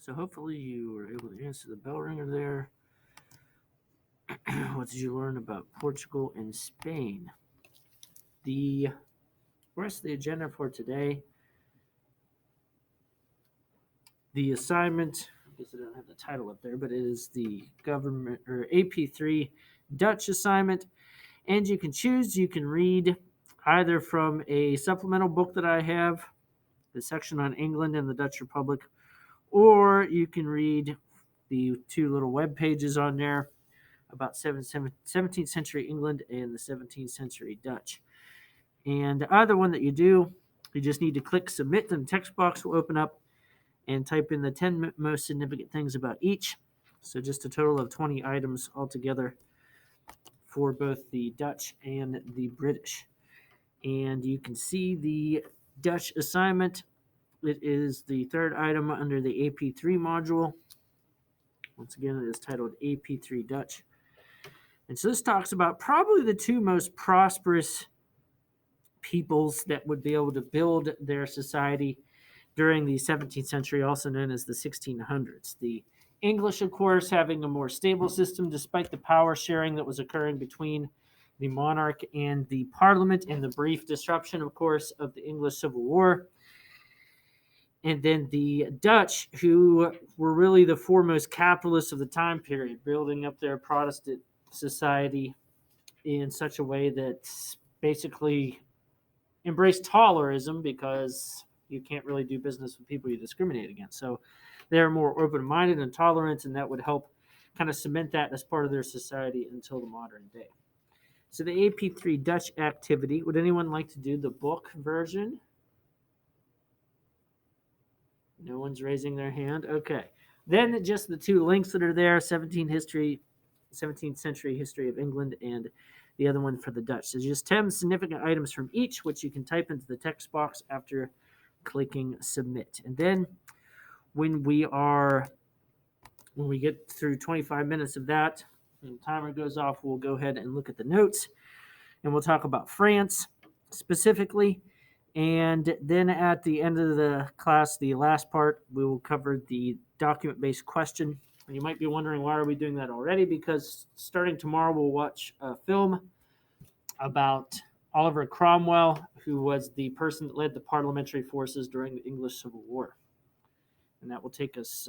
So hopefully you were able to answer the bell ringer there. What did you learn about Portugal and Spain? The rest of the agenda for today, the assignment, I guess I don't have the title up there, but it is the government or AP3 Dutch assignment. And you can choose, you can read either from a supplemental book that I have, the section on England and the Dutch Republic, or you can read the two little web pages on there about 17th century England and the 17th century Dutch. And either one that you do, you just need to click submit, and the text box will open up, and type in the 10 most significant things about each. So just a total of 20 items altogether for both the Dutch and the British. And you can see the Dutch assignment. It is the third item under the AP3 module. Once again, it is titled AP3 Dutch. And so this talks about probably the two most prosperous peoples that would be able to build their society during the 17th century, also known as the 1600s. The English, of course, having a more stable system despite the power sharing that was occurring between the monarch and the parliament, and the brief disruption, of course, of the English Civil War. And then the Dutch, who were really the foremost capitalists of the time period, building up their Protestant society in such a way that basically embraced tolerism, because you can't really do business with people you discriminate against. So they're more open-minded and tolerant, and that would help kind of cement that as part of their society until the modern day. So the AP3 Dutch activity, would anyone like to do the book version? No one's raising their hand. Okay. Then just the two links that are there, 17th century history of England, and the other one for the Dutch. So just 10 significant items from each, which you can type into the text box after clicking submit. And then when we get through 25 minutes of that, and the timer goes off, we'll go ahead and look at the notes, and we'll talk about France specifically. And then at the end of the class, the last part, we will cover the document-based question. And you might be wondering, why are we doing that already? Because starting tomorrow, we'll watch a film about Oliver Cromwell, who was the person that led the parliamentary forces during the English Civil War. And that will take us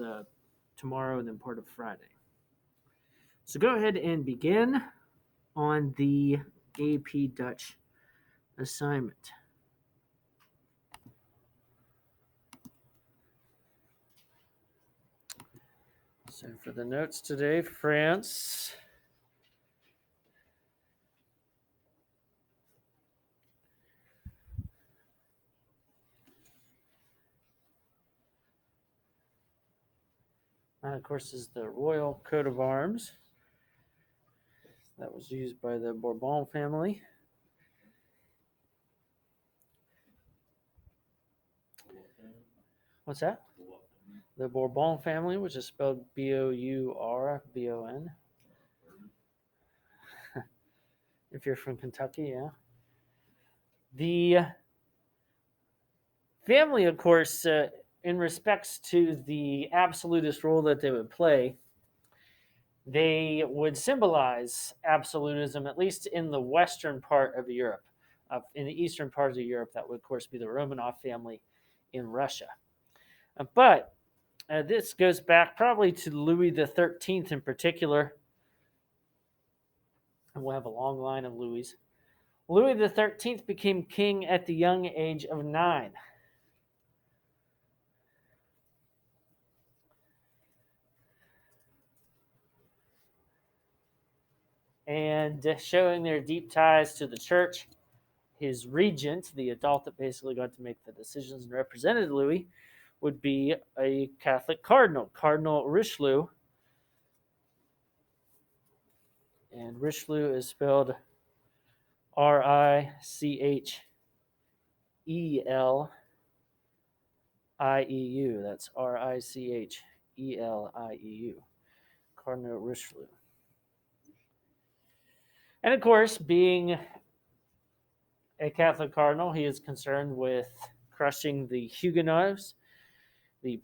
tomorrow and then part of Friday. So go ahead and begin on the AP Dutch assignment. So for the notes today, France. That, of course, is the royal coat of arms that was used by the Bourbon family. What's that? The Bourbon family, which is spelled Bourbon. If you're from Kentucky, yeah. The family, of course, in respects to the absolutist role that they would play, they would symbolize absolutism, at least in the western part of Europe. In the eastern part of Europe, that would, of course, be the Romanov family in Russia. But this goes back probably to Louis XIII in particular. And we'll have a long line of Louis. Louis XIII became king at the young age of 9. And showing their deep ties to the church, his regent, the adult that basically got to make the decisions and represented Louis, would be a Catholic cardinal, Cardinal Richelieu. And Richelieu is spelled Richelieu. That's Richelieu. Cardinal Richelieu. And of course, being a Catholic cardinal, he is concerned with crushing the Huguenots, the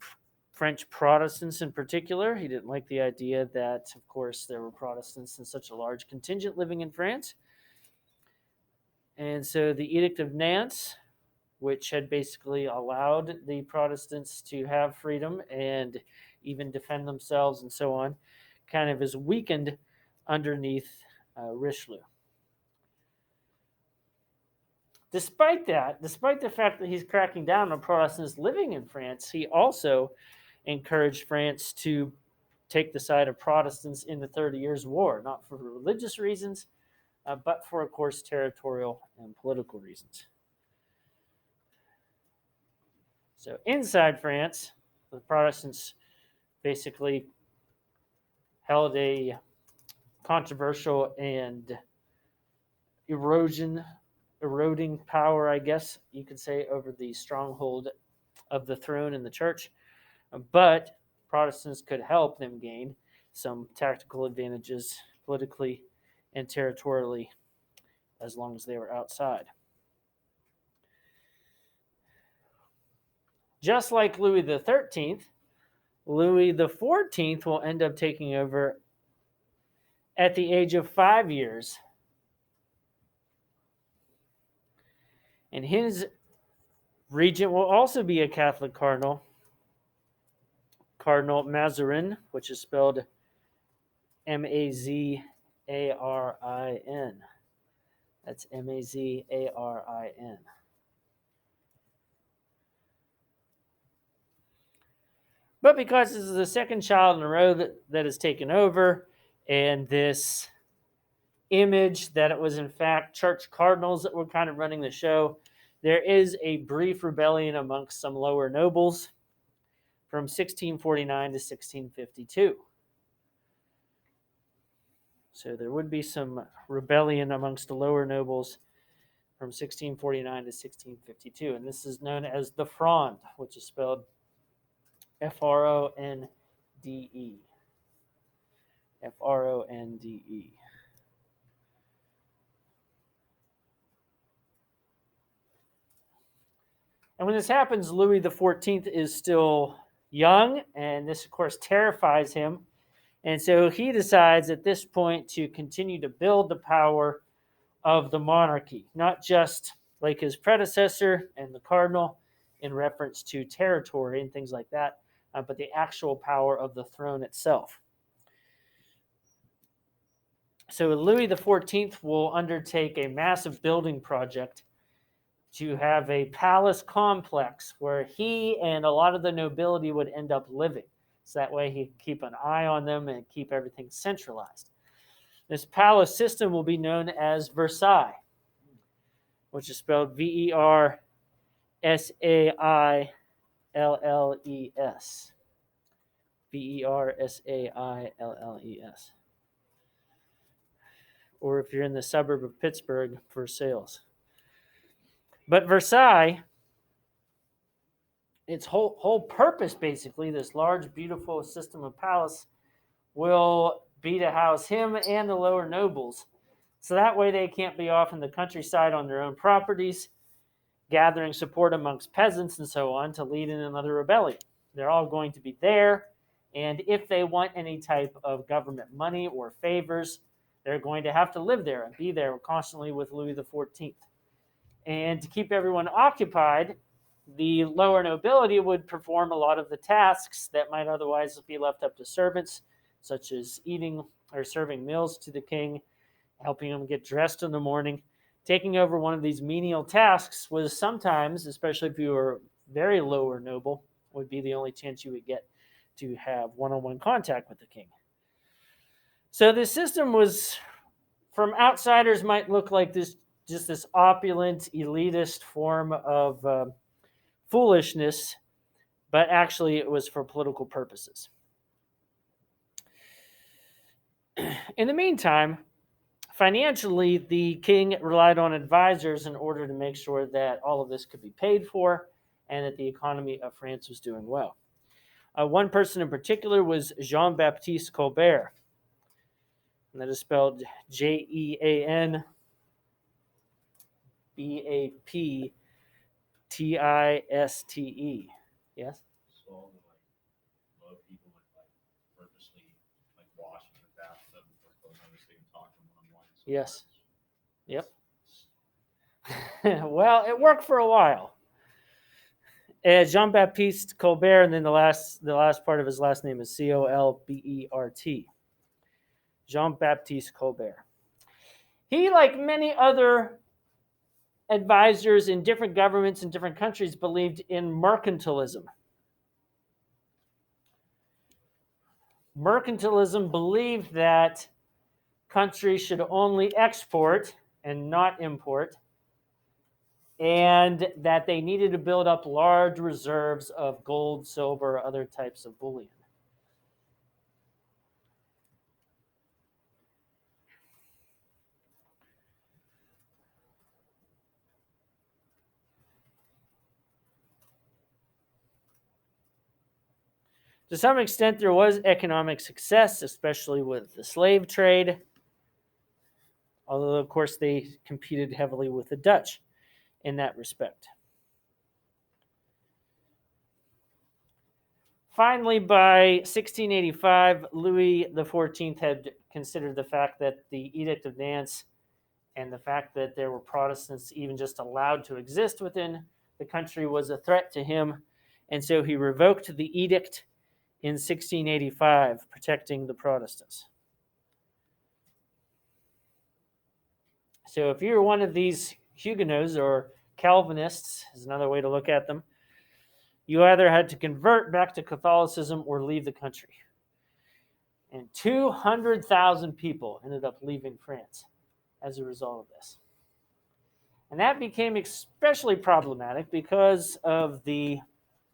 French Protestants in particular. He didn't like the idea that, of course, there were Protestants in such a large contingent living in France. And so the Edict of Nantes, which had basically allowed the Protestants to have freedom and even defend themselves and so on, kind of is weakened underneath Richelieu. Despite the fact that he's cracking down on Protestants living in France, he also encouraged France to take the side of Protestants in the 30 Years' War, not for religious reasons, but for, of course, territorial and political reasons. So inside France, the Protestants basically held a controversial and eroding power, I guess you could say, over the stronghold of the throne in the church. But Protestants could help them gain some tactical advantages politically and territorially as long as they were outside. Just like Louis XIII, Louis XIV will end up taking over at the age of 5 years. And his regent will also be a Catholic cardinal, Cardinal Mazarin, which is spelled Mazarin. That's Mazarin. But because this is the second child in a row that has taken over, and this image that it was in fact church cardinals that were kind of running the show, there is a brief rebellion amongst some lower nobles from 1649 to 1652. So there would be some rebellion amongst the lower nobles from 1649 to 1652. And this is known as the Fronde, which is spelled Fronde. Fronde. And when this happens, Louis XIV is still young, and this, of course, terrifies him. And so he decides at this point to continue to build the power of the monarchy, not just like his predecessor and the cardinal in reference to territory and things like that, but the actual power of the throne itself. So Louis XIV will undertake a massive building project to have a palace complex where he and a lot of the nobility would end up living. So that way he could keep an eye on them and keep everything centralized. This palace system will be known as Versailles, which is spelled Versailles. Versailles. Or if you're in the suburb of Pittsburgh, Versailles. But Versailles, its whole purpose, basically, this large, beautiful system of palace, will be to house him and the lower nobles. So that way they can't be off in the countryside on their own properties, gathering support amongst peasants and so on to lead in another rebellion. They're all going to be there, and if they want any type of government money or favors, they're going to have to live there and be there constantly with Louis XIV. And to keep everyone occupied, the lower nobility would perform a lot of the tasks that might otherwise be left up to servants, such as eating or serving meals to the king, helping him get dressed in the morning. Taking over one of these menial tasks was sometimes, especially if you were very lower noble, would be the only chance you would get to have one-on-one contact with the king. So this system was, from outsiders, might look like this opulent, elitist form of foolishness, but actually it was for political purposes. In the meantime, financially, the king relied on advisors in order to make sure that all of this could be paid for and that the economy of France was doing well. One person in particular was Jean-Baptiste Colbert, and that is spelled Jeanbaptiste. Yes? about people that like purposely like washing the bathtub before clothes on so they can talk to them one-on-one. So Yes. Yep. Well, it worked for a while. Jean-Baptiste Colbert, and then the last part of his last name is Colbert. Jean-Baptiste Colbert. He, like many other advisors in different governments in different countries, believed in mercantilism. Mercantilism believed that countries should only export and not import, and that they needed to build up large reserves of gold, silver, or other types of bullion. To some extent, there was economic success, especially with the slave trade, although, of course, they competed heavily with the Dutch in that respect. Finally, by 1685, Louis XIV had considered the fact that the Edict of Nantes and the fact that there were Protestants even just allowed to exist within the country was a threat to him, and so he revoked the edict in 1685, protecting the Protestants. So if you're one of these Huguenots, or Calvinists is another way to look at them, you either had to convert back to Catholicism or leave the country. And 200,000 people ended up leaving France as a result of this. And that became especially problematic because of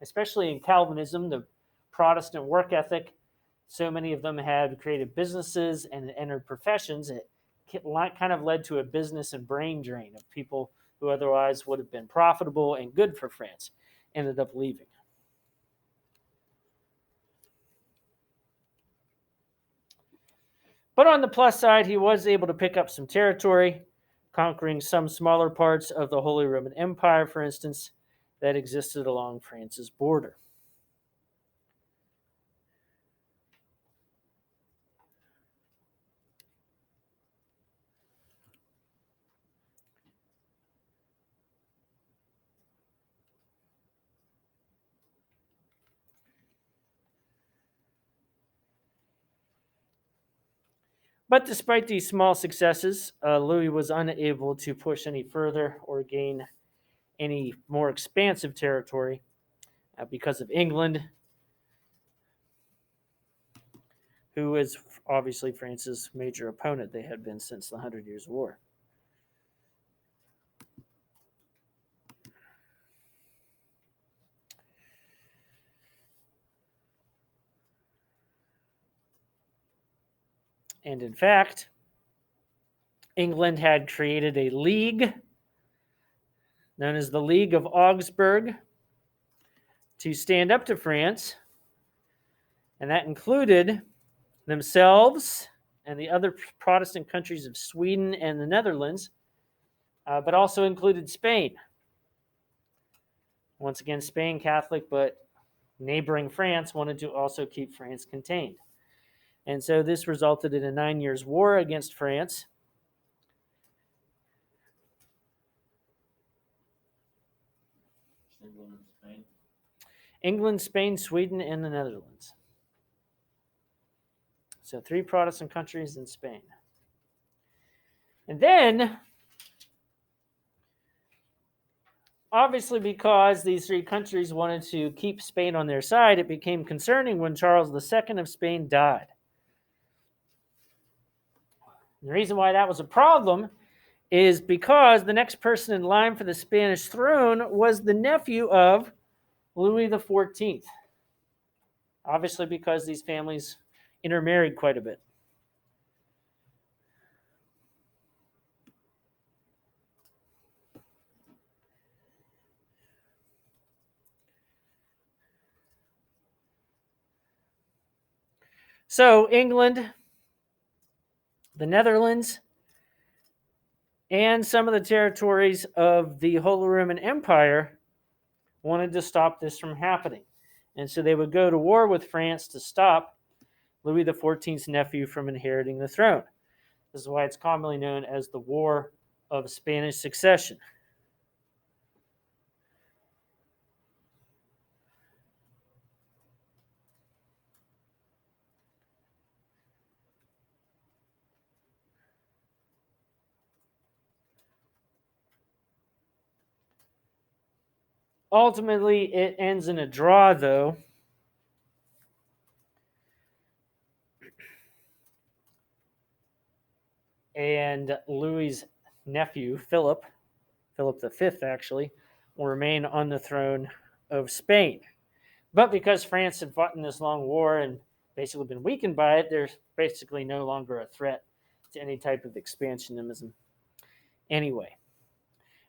especially in Calvinism, the Protestant work ethic. So many of them had created businesses and entered professions. It kind of led to a business and brain drain of people who otherwise would have been profitable and good for France, ended up leaving. But on the plus side, he was able to pick up some territory, conquering some smaller parts of the Holy Roman Empire, for instance, that existed along France's border. But despite these small successes, Louis was unable to push any further or gain any more expansive territory because of England, who is obviously France's major opponent. They had been since the 100 Years' War. And in fact, England had created a league known as the League of Augsburg to stand up to France, and that included themselves and the other Protestant countries of Sweden and the Netherlands, but also included Spain. Once again, Spain Catholic, but neighboring France wanted to also keep France contained. And so this resulted in a 9 Years' War against France. England, Spain, Sweden, and the Netherlands. So 3 Protestant countries and Spain. And then, obviously because these 3 countries wanted to keep Spain on their side, it became concerning when Charles II of Spain died. And the reason why that was a problem is because the next person in line for the Spanish throne was the nephew of Louis XIV. Obviously because these families intermarried quite a bit. So England, the Netherlands, and some of the territories of the Holy Roman Empire wanted to stop this from happening. And so they would go to war with France to stop Louis XIV's nephew from inheriting the throne. This is why it's commonly known as the War of Spanish Succession. Ultimately, it ends in a draw, though. And Louis's nephew, Philip V, actually, will remain on the throne of Spain. But because France had fought in this long war and basically been weakened by it, there's basically no longer a threat to any type of expansionism anyway.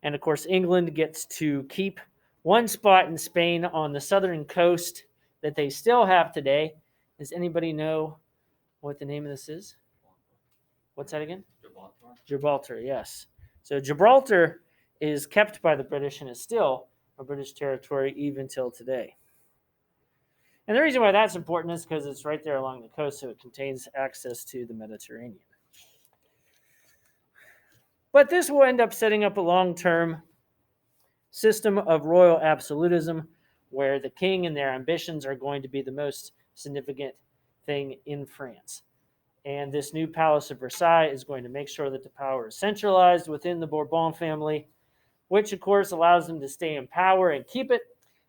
And of course, England gets to keep one spot in Spain on the southern coast that they still have today. Does anybody know what the name of this is? What's that again? Gibraltar, yes. So Gibraltar is kept by the British and is still a British territory even till today. And the reason why that's important is because it's right there along the coast, so it contains access to the Mediterranean. But this will end up setting up a long-term system of royal absolutism where the king and their ambitions are going to be the most significant thing in France. And this new Palace of Versailles is going to make sure that the power is centralized within the Bourbon family, which of course allows them to stay in power and keep it,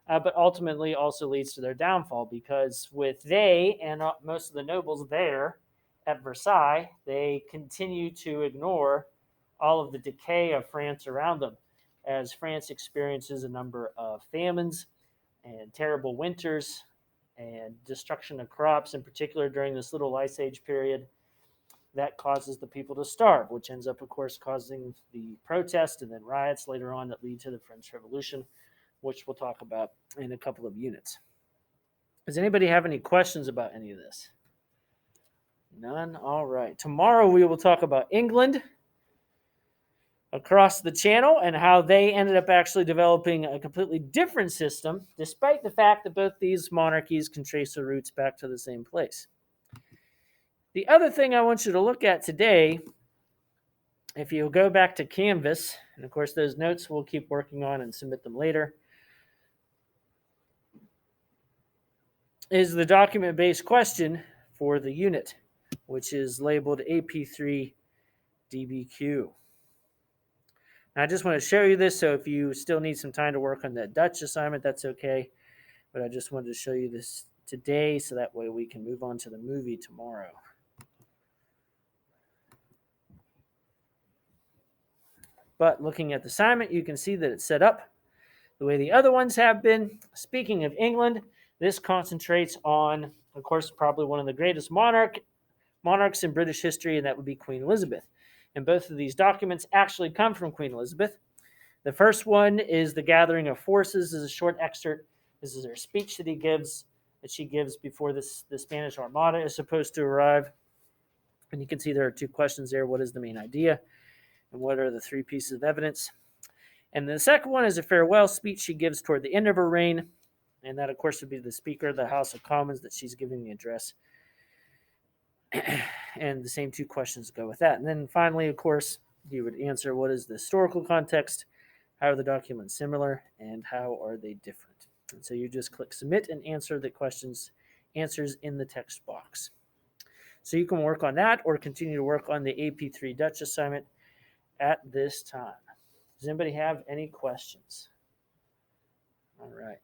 but ultimately also leads to their downfall because with they and most of the nobles there at Versailles, they continue to ignore all of the decay of France around them as France experiences a number of famines and terrible winters and destruction of crops, in particular during this Little Ice Age period. That causes the people to starve, which ends up, of course, causing the protest and then riots later on that lead to the French Revolution, which we'll talk about in a couple of units. Does anybody have any questions about any of this? None? All right. Tomorrow we will talk about England across the channel and how they ended up actually developing a completely different system, despite the fact that both these monarchies can trace their roots back to the same place. The other thing I want you to look at today, if you go back to Canvas, and of course those notes we'll keep working on and submit them later, is the document-based question for the unit, which is labeled AP3 DBQ. I just want to show you this, so if you still need some time to work on that Dutch assignment, that's okay. But I just wanted to show you this today, so that way we can move on to the movie tomorrow. But looking at the assignment, you can see that it's set up the way the other ones have been. Speaking of England, this concentrates on, of course, probably one of the greatest monarchs in British history, and that would be Queen Elizabeth. And both of these documents actually come from Queen Elizabeth. The first one is The Gathering of Forces. This is a short excerpt. This is her speech that she gives before the Spanish Armada is supposed to arrive. And you can see there are two questions there. What is the main idea? And what are the three pieces of evidence? And the second one is a farewell speech she gives toward the end of her reign. And that, of course, would be the Speaker of the House of Commons that she's giving the address. And the same two questions go with that. And then finally, of course, you would answer what is the historical context, how are the documents similar, and how are they different. And so you just click submit and answer the answers in the text box. So you can work on that or continue to work on the AP3 Dutch assignment at this time. Does anybody have any questions? All right.